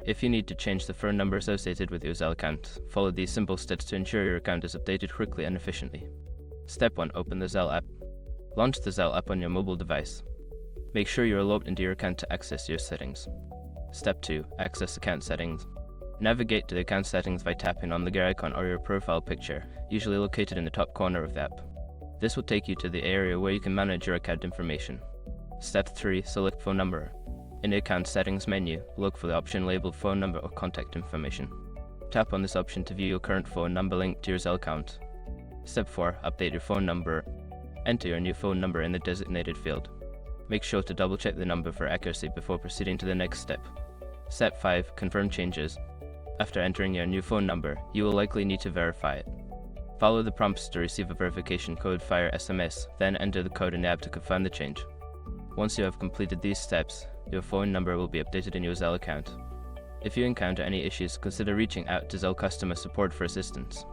If you need to change the phone number associated with your Zelle account, follow these simple steps to ensure your account is updated quickly and efficiently. Step 1. Open the Zelle app. Launch the Zelle app on your mobile device. Make sure you are logged into your account to access your settings. Step 2. Access account settings. Navigate to the account settings by tapping on the gear icon or your profile picture, usually located in the top corner of the app. This will take you to the area where you can manage your account information. Step 3. Select phone number. In the account settings menu, look for the option labeled phone number or contact information. Tap on this option to view your current phone number linked to your Zelle account. Step 4. Update your phone number. Enter your new phone number in the designated field. Make sure to double check the number for accuracy before proceeding to the next step. Step 5. Confirm changes. After entering your new phone number, you will likely need to verify it. Follow the prompts to receive a verification code via SMS, then enter the code in the app to confirm the change. Once you have completed these steps, your phone number will be updated in your Zelle account. If you encounter any issues, consider reaching out to Zelle customer support for assistance.